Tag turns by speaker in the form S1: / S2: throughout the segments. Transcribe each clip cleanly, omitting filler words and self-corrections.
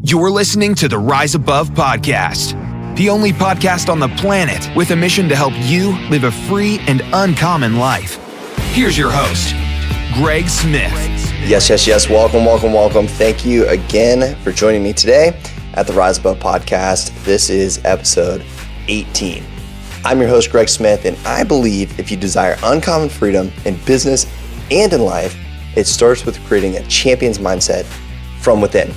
S1: You're listening to the Rise Above podcast, the only podcast on the planet with a mission to help you live a free and uncommon life. Here's your host, Greg Smith.
S2: Yes. Welcome. Thank you again for joining me today at the Rise Above podcast. This is episode 18. I'm your host, Greg Smith, and I believe if you desire uncommon freedom in business and in life, it starts with creating a champion's mindset from within.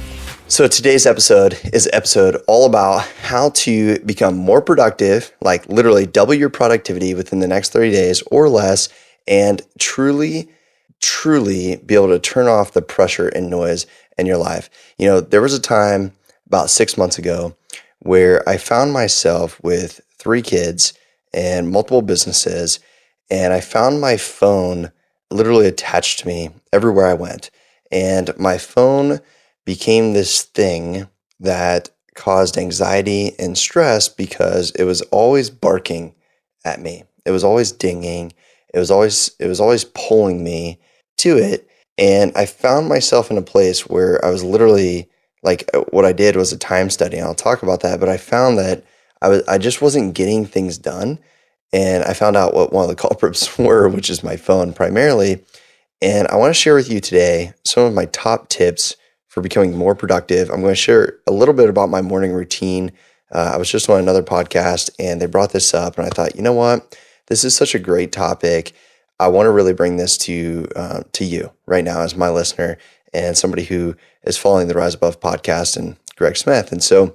S2: So today's episode is episode all about how to become more productive, like literally double your productivity within the next 30 days or less, and truly be able to turn off the pressure and noise in your life. You know, there was a time about 6 months ago where I found myself with 3 kids and multiple businesses, and I found my phone literally attached to me everywhere I went. And my phone became this thing that caused anxiety and stress because it was always barking at me. It was always dinging. It was always pulling me to it. And I found myself in a place where I was literally like, what I did was a time study, and I'll talk about that, but I found that I just wasn't getting things done. And I found out what one of the culprits were, which is my phone primarily. And I want to share with you today some of my top tips for becoming more productive. I'm going to share a little bit about my morning routine. I was just on another podcast and they brought this up, and I thought, you know what? This is such a great topic. I want to really bring this to you right now as my listener and somebody who is following the Rise Above podcast and Greg Smith. And so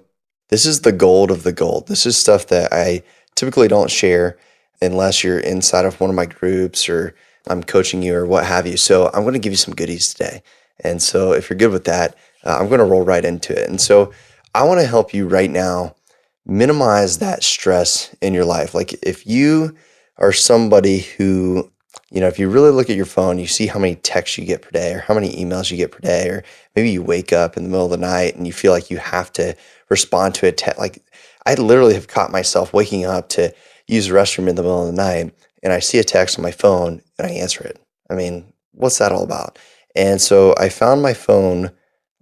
S2: this is the gold of the gold. This is stuff that I typically don't share unless you're inside of one of my groups or I'm coaching you or what have you. So I'm going to give you some goodies today. And so if you're good with that, I'm going to roll right into it. And so I want to help you right now minimize that stress in your life. Like if you are somebody who, you know, if you really look at your phone, you see how many texts you get per day or how many emails you get per day, or maybe you wake up in the middle of the night and you feel like you have to respond to a text. Like I literally have caught myself waking up to use the restroom in the middle of the night and I see a text on my phone and I answer it. I mean, what's that all about? And so I found my phone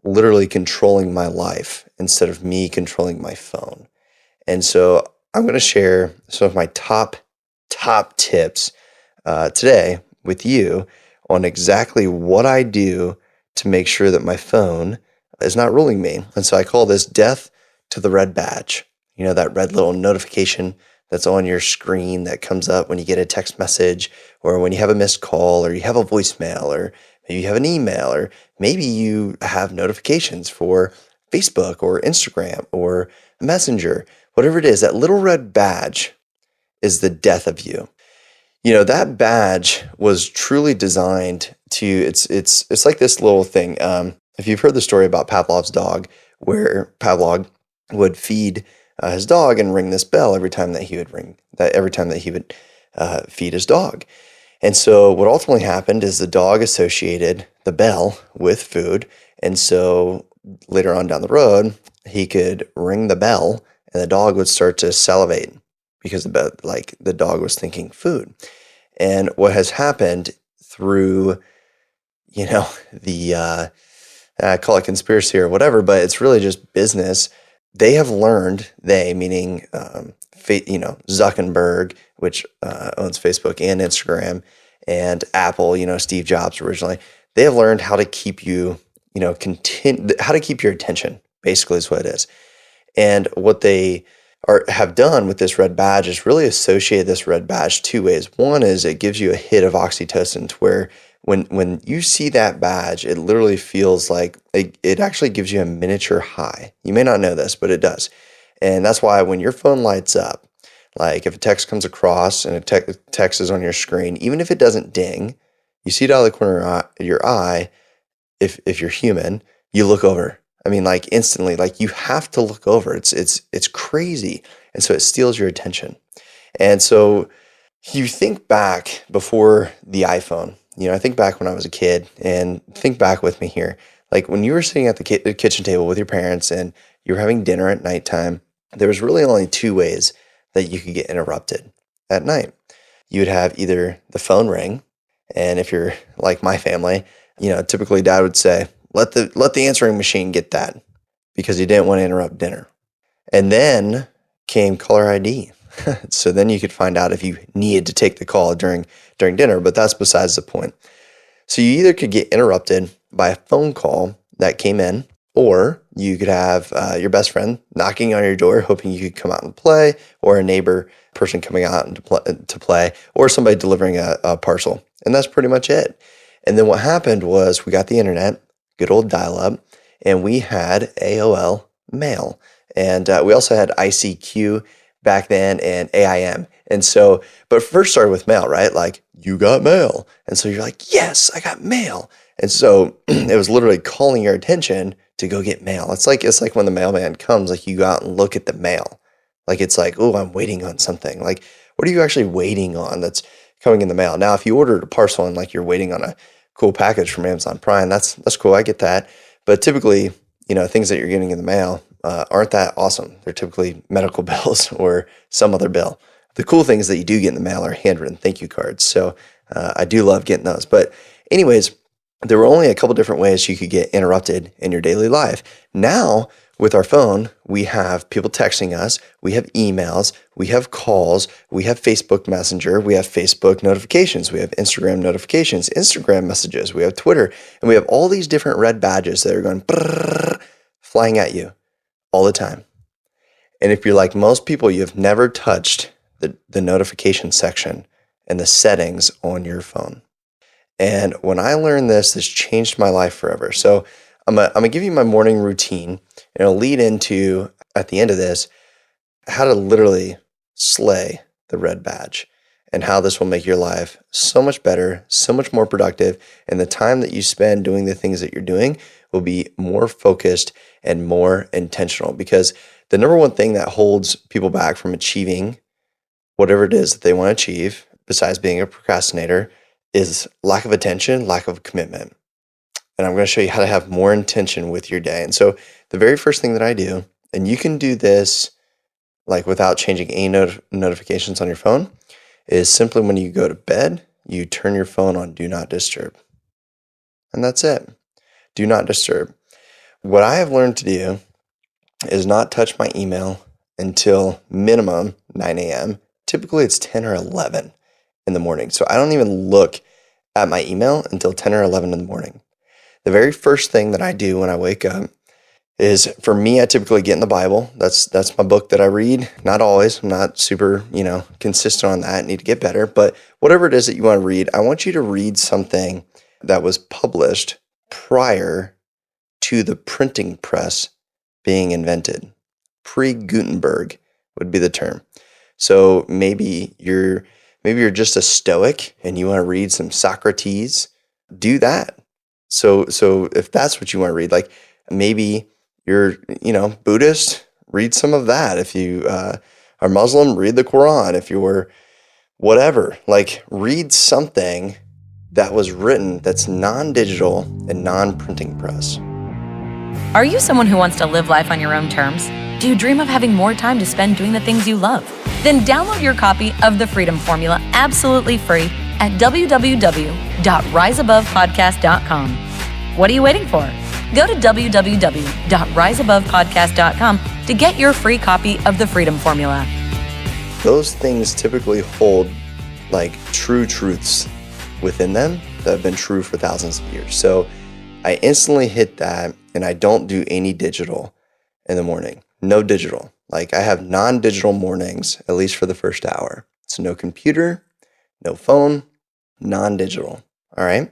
S2: literally controlling my life instead of me controlling my phone. And so I'm going to share some of my top tips today with you on exactly what I do to make sure that my phone is not ruling me. And so I call this death to the red badge. You know, that red little notification that's on your screen that comes up when you get a text message or when you have a missed call or you have a voicemail or maybe you have an email, or maybe you have notifications for Facebook or Instagram or Messenger, whatever it is. That little red badge is the death of you. You know, that badge was truly designed to, it's like this little thing. If you've heard the story about Pavlov's dog, where Pavlov would feed his dog and ring this bell every time that he would feed his dog. And so what ultimately happened is the dog associated the bell with food. And so later on down the road, he could ring the bell and the dog would start to salivate because the dog was thinking food. And what has happened through, you know, I call it conspiracy or whatever, but it's really just business. They have learned, meaning Zuckerberg, which owns Facebook and Instagram, and Apple, you know, Steve Jobs originally, they have learned how to keep you, how to keep your attention, basically is what it is. And what they have done with this red badge is really associate this red badge 2 ways. One is it gives you a hit of oxytocin to where when you see that badge, it literally feels like it actually gives you a miniature high. You may not know this, but it does. And that's why when your phone lights up, like if a text comes across and a text is on your screen, even if it doesn't ding, you see it out of the corner of your eye. If you're human, you look over. I mean, like instantly, like you have to look over. It's crazy. And so it steals your attention. And so you think back before the iPhone, you know, I think back when I was a kid, and think back with me here. Like when you were sitting at the kitchen table with your parents and you were having dinner at nighttime, there was really only 2 ways that you could get interrupted at night. You would have either the phone ring, and if you're like my family, you know, typically dad would say, let the answering machine get that, because he didn't want to interrupt dinner. And then came caller ID. So then you could find out if you needed to take the call during dinner, but that's besides the point. So you either could get interrupted by a phone call that came in, or you could have your best friend knocking on your door, hoping you could come out and play, or a neighbor person coming out to play, or somebody delivering a parcel. And that's pretty much it. And then what happened was we got the internet, good old dial-up, and we had AOL mail. And we also had ICQ back then and AIM. And so, but first started with mail, right? Like, you got mail. And so you're like, yes, I got mail. And so it was literally calling your attention to go get mail. It's like when the mailman comes, like you go out and look at the mail. Like it's like, oh, I'm waiting on something. Like, what are you actually waiting on that's coming in the mail? Now, if you ordered a parcel and like you're waiting on a cool package from Amazon Prime, that's cool. I get that. But typically, things that you're getting in the mail aren't that awesome. They're typically medical bills or some other bill. The cool things that you do get in the mail are handwritten thank you cards. So I do love getting those. But anyways, there were only a couple different ways you could get interrupted in your daily life. Now, with our phone, we have people texting us, we have emails, we have calls, we have Facebook Messenger, we have Facebook notifications, we have Instagram notifications, Instagram messages, we have Twitter, and we have all these different red badges that are going brrr, flying at you all the time. And if you're like most people, you've never touched the notification section and the settings on your phone. And when I learned this changed my life forever. So I'm gonna give you my morning routine, and it'll lead into, at the end of this, how to literally slay the red badge and how this will make your life so much better, so much more productive, and the time that you spend doing the things that you're doing will be more focused and more intentional. Because the number one thing that holds people back from achieving whatever it is that they want to achieve, besides being a procrastinator, is lack of attention, lack of commitment. And I'm going to show you how to have more intention with your day. And so the very first thing that I do, and you can do this like without changing any notifications on your phone, is simply when you go to bed, you turn your phone on Do Not Disturb. And that's it. Do not disturb. What I have learned to do is not touch my email until minimum 9 a.m. Typically it's 10 or 11 in the morning. So I don't even look at my email until 10 or 11 in the morning. The very first thing that I do when I wake up is, for me, I typically get in the Bible. That's my book that I read. Not always. I'm not super, consistent on that. I need to get better. But whatever it is that you want to read, I want you to read something that was published prior to the printing press being invented. Pre-Gutenberg would be the term. So maybe you're just a Stoic and you want to read some Socrates. Do that. So if that's what you want to read, like maybe you're, Buddhist, read some of that. If you are Muslim, read the Quran. If you're whatever, like read something that was written that's non-digital and non-printing press.
S3: Are you someone who wants to live life on your own terms? Do you dream of having more time to spend doing the things you love? Then download your copy of The Freedom Formula absolutely free at www.riseabovepodcast.com. What are you waiting for? Go to www.riseabovepodcast.com to get your free copy of The Freedom Formula.
S2: Those things typically hold like true truths within them that have been true for thousands of years. So I instantly hit that, and I don't do any digital in the morning. No digital. Like I have non-digital mornings, at least for the first hour. So no computer, no phone, non-digital. All right.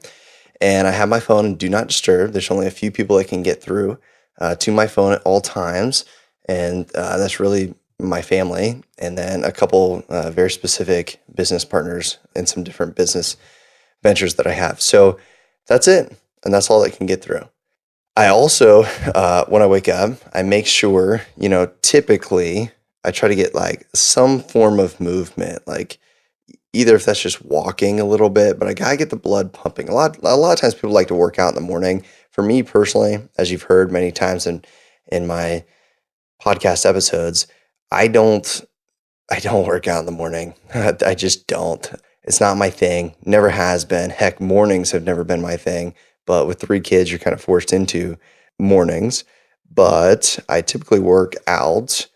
S2: And I have my phone Do Not Disturb. There's only a few people that can get through to my phone at all times. And that's really my family. And then a couple very specific business partners and some different business ventures that I have. So that's it. And that's all that can get through. I also, when I wake up, I make sure, typically I try to get like some form of movement, like either if that's just walking a little bit, but I gotta get the blood pumping. A lot of times people like to work out in the morning. For me personally, as you've heard many times in my podcast episodes, I don't work out in the morning. I just don't. It's not my thing. Never has been. Heck, mornings have never been my thing. But with 3 kids, you're kind of forced into mornings. but I typically work out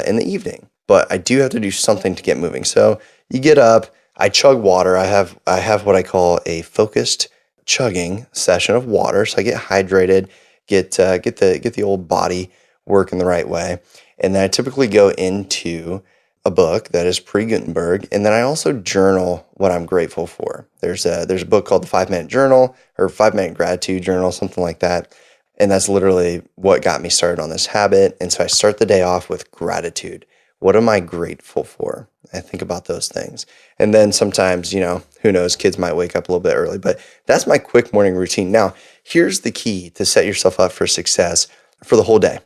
S2: in the evening. But I do have to do something to get moving. So you get up, I chug water. I have what I call a focused chugging session of water. So I get hydrated, get the old body working the right way. And then I typically go into a book that is pre-Gutenberg, and then I also journal what I'm grateful for. There's a book called the 5-Minute Journal or 5-Minute Gratitude Journal, something like that. And that's literally what got me started on this habit. And so I start the day off with gratitude. What am I grateful for? I think about those things. And then sometimes, who knows, kids might wake up a little bit early, but that's my quick morning routine. Now, here's the key to set yourself up for success for the whole day,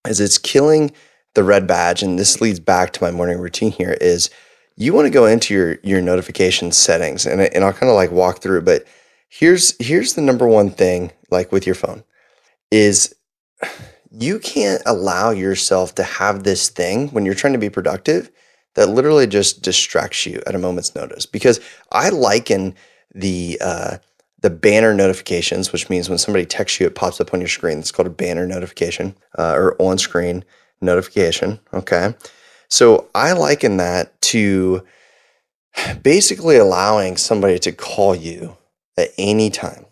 S2: is it's killing the red badge. And this leads back to my morning routine here is you want to go into your notification settings and I'll kind of like walk through, but here's the number one thing, like with your phone, is you can't allow yourself to have this thing when you're trying to be productive that literally just distracts you at a moment's notice. Because I liken the banner notifications, which means when somebody texts you, it pops up on your screen. It's called a banner notification or on-screen notification. Okay. So I liken that to basically allowing somebody to call you at any time.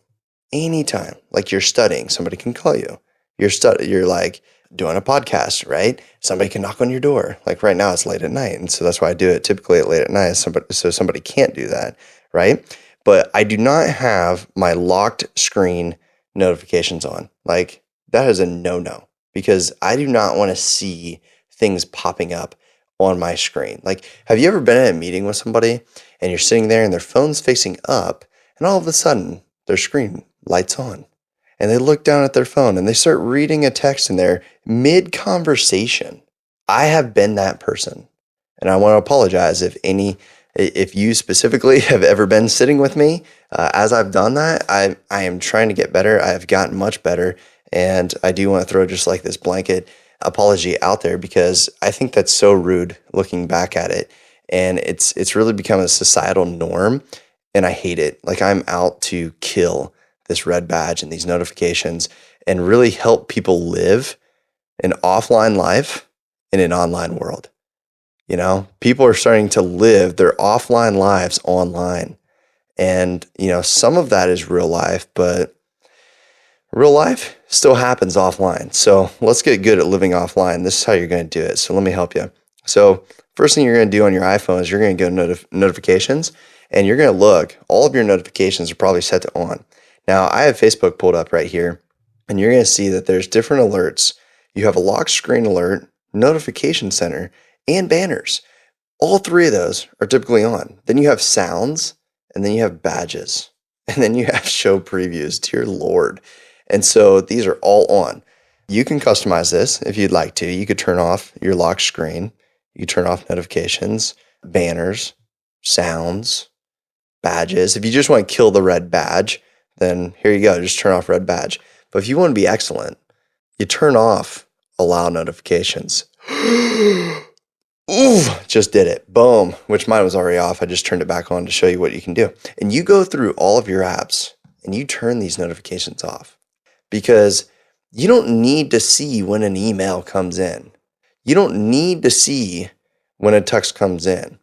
S2: Like you're studying, somebody can call you. You're like doing a podcast, right? Somebody can knock on your door. Like right now it's late at night. And so that's why I do it typically at late at night. So somebody can't do that, right? But I do not have my locked screen notifications on. Like that is a no-no because I do not want to see things popping up on my screen. Like, have you ever been at a meeting with somebody and you're sitting there and their phone's facing up and all of a sudden their screen lights on and they look down at their phone and they start reading a text in there mid-conversation? I have been that person. And I want to apologize if you specifically have ever been sitting with me. As I've done that, I am trying to get better. I have gotten much better. And I do want to throw just like this blanket apology out there because I think that's so rude looking back at it. And it's really become a societal norm and I hate it. Like I'm out to kill this red badge and these notifications and really help people live an offline life in an online world. People are starting to live their offline lives online. And, some of that is real life, but real life still happens offline. So let's get good at living offline. This is how you're going to do it. So let me help you. So first thing you're going to do on your iPhone is you're going to go to notifications and you're going to look. All of your notifications are probably set to on. Now I have Facebook pulled up right here and you're going to see that there's different alerts. You have a lock screen alert, notification center, and banners. All three of those are typically on. Then you have sounds and then you have badges and then you have show previews. Dear Lord. And so these are all on. You can customize this if you'd like to. You could turn off your lock screen. You could turn off notifications, banners, sounds, badges. If you just want to kill the red badge, then here you go. Just turn off red badge. But if you want to be excellent, you turn off allow notifications. Ooh, just did it. Boom. Which mine was already off. I just turned it back on to show you what you can do. And you go through all of your apps and you turn these notifications off because you don't need to see when an email comes in. You don't need to see when a text comes in.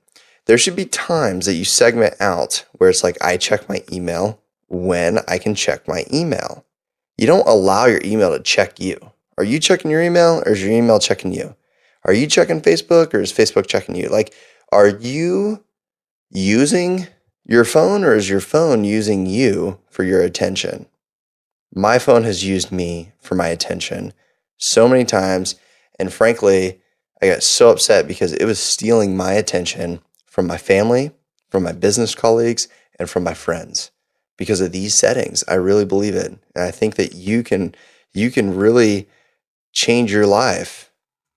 S2: There should be times that you segment out where it's like, I check my email when I can check my email. You don't allow your email to check you. Are you checking your email or is your email checking you? Are you checking Facebook or is Facebook checking you? Like, are you using your phone or is your phone using you for your attention? My phone has used me for my attention so many times. And frankly, I got so upset because it was stealing my attention from my family, from my business colleagues, and from my friends because of these settings. I really believe it. And I think that you can really change your life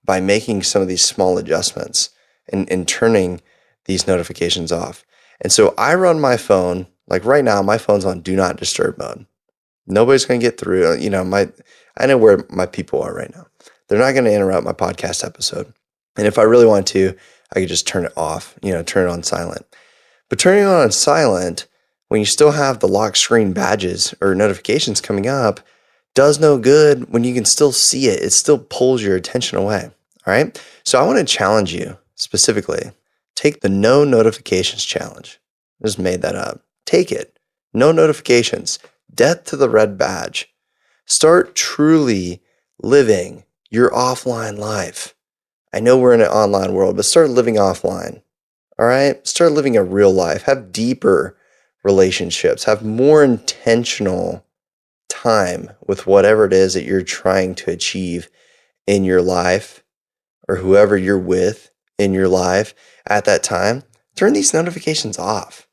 S2: by making some of these small adjustments and turning these notifications off. And so I run my phone, like right now, my phone's on do not disturb mode. Nobody's going to get through. I know where my people are right now. They're not going to interrupt my podcast episode. And if I really want to, I could just turn it off, turn it on silent. But turning it on silent, when you still have the lock screen badges or notifications coming up, does no good when you can still see it. It still pulls your attention away. All right. So I want to challenge you specifically. Take the no notifications challenge. I just made that up. Take it. No notifications. Death to the red badge. Start truly living your offline life. I know we're in an online world, but start living offline. All right? Start living a real life. Have deeper relationships. Have more intentional time with whatever it is that you're trying to achieve in your life, or whoever you're with in your life at that time. Turn these notifications off.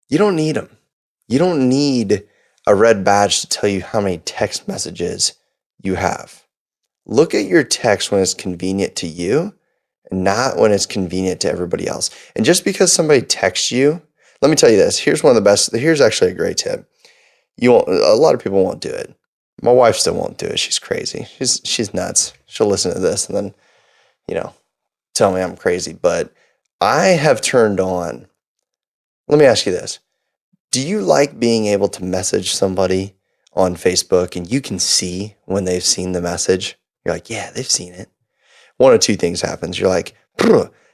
S2: You don't need them. You don't need a red badge to tell you how many text messages you have. Look at your text when it's convenient to you and not when it's convenient to everybody else. And just because somebody texts you, let me tell you this. Here's here's actually a great tip. A lot of people won't do it. My wife still won't do it. She's crazy. She's nuts. She'll listen to this and then, tell me I'm crazy. But I have turned on. Let me ask you this. Do you like being able to message somebody on Facebook and you can see when they've seen the message? You're like, yeah, they've seen it. One of two things happens. You're like,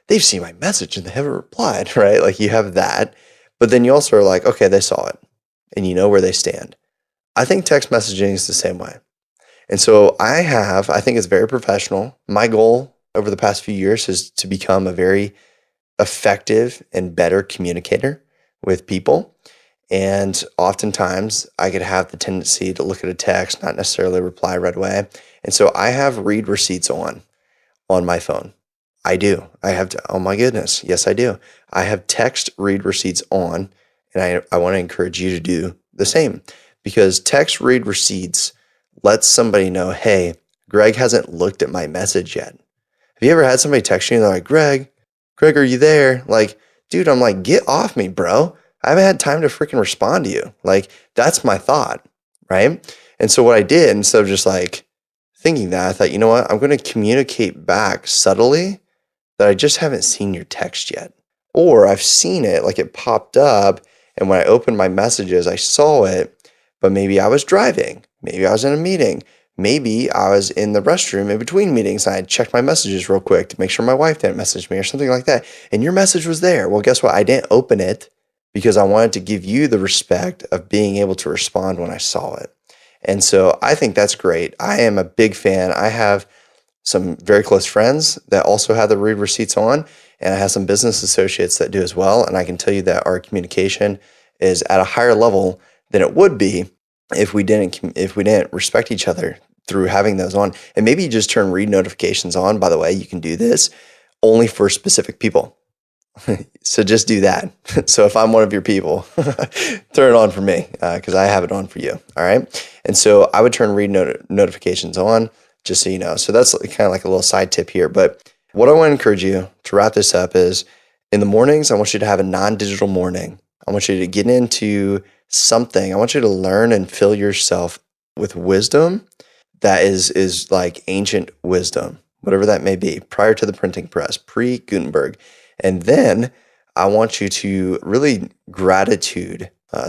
S2: they've seen my message and they haven't replied, right? Like you have that. But then you also are like, okay, they saw it and you know where they stand. I think text messaging is the same way. And so I think it's very professional. My goal over the past few years is to become a very effective and better communicator with people. And oftentimes I could have the tendency to look at a text, not necessarily reply right away. And so I have read receipts on my phone. I do. Oh my goodness. Yes, I do. I have text read receipts on, and I want to encourage you to do the same, because text read receipts lets somebody know, hey, Greg hasn't looked at my message yet. Have you ever had somebody text you and they're like, Greg, are you there? Like, dude, I'm like, get off me, bro. I haven't had time to freaking respond to you. Like, that's my thought, right? And so what I did, instead of just like thinking that, I thought, you know what? I'm going to communicate back subtly that I just haven't seen your text yet. Or I've seen it, like it popped up, and when I opened my messages, I saw it, but maybe I was driving. Maybe I was in a meeting. Maybe I was in the restroom in between meetings and I checked my messages real quick to make sure my wife didn't message me or something like that. And your message was there. Well, guess what? I didn't open it because I wanted to give you the respect of being able to respond when I saw it. And so I think that's great. I am a big fan. I have some very close friends that also have the read receipts on, and I have some business associates that do as well. And I can tell you that our communication is at a higher level than it would be if we didn't respect each other through having those on. And maybe you just turn read notifications on. By the way, you can do this only for specific people. So just do that. So if I'm one of your people, turn it on for me because I have it on for you. All right. And so I would turn read notifications on, just so you know. So that's kind of like a little side tip here. But what I want to encourage you to wrap this up is, in the mornings, I want you to have a non-digital morning. I want you to get into something. I want you to learn and fill yourself with wisdom that is like ancient wisdom, whatever that may be, prior to the printing press, pre-Gutenberg. And then I want you to really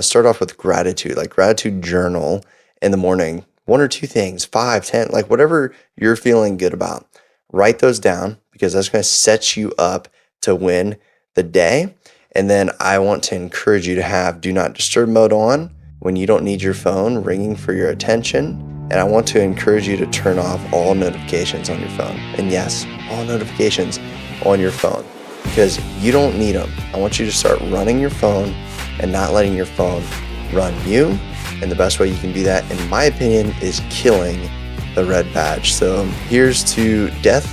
S2: start off with gratitude, like gratitude journal in the morning, 1 or 2 things, 5, 10, like whatever you're feeling good about. Write those down because that's going to set you up to win the day. And then I want to encourage you to have do not disturb mode on when you don't need your phone ringing for your attention. And I want to encourage you to turn off all notifications on your phone. And yes, all notifications on your phone, because you don't need them. I want you to start running your phone and not letting your phone run you. And the best way you can do that, in my opinion, is killing the red badge. So here's to death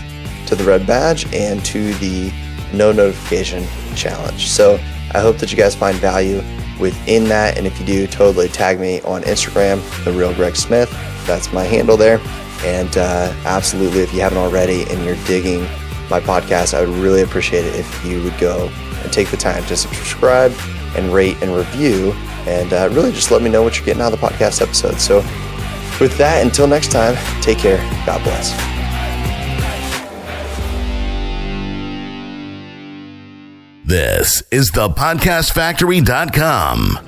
S2: to the red badge and to the no notification challenge. So I hope that you guys find value within that. And if you do, totally tag me on Instagram, The Real Greg Smith. That's my handle there. And absolutely, if you haven't already and you're digging my podcast, I would really appreciate it if you would go and take the time to subscribe and rate and review, and really just let me know what you're getting out of the podcast episode. So with that, until next time, take care. God bless.
S4: This is thepodcastfactory.com.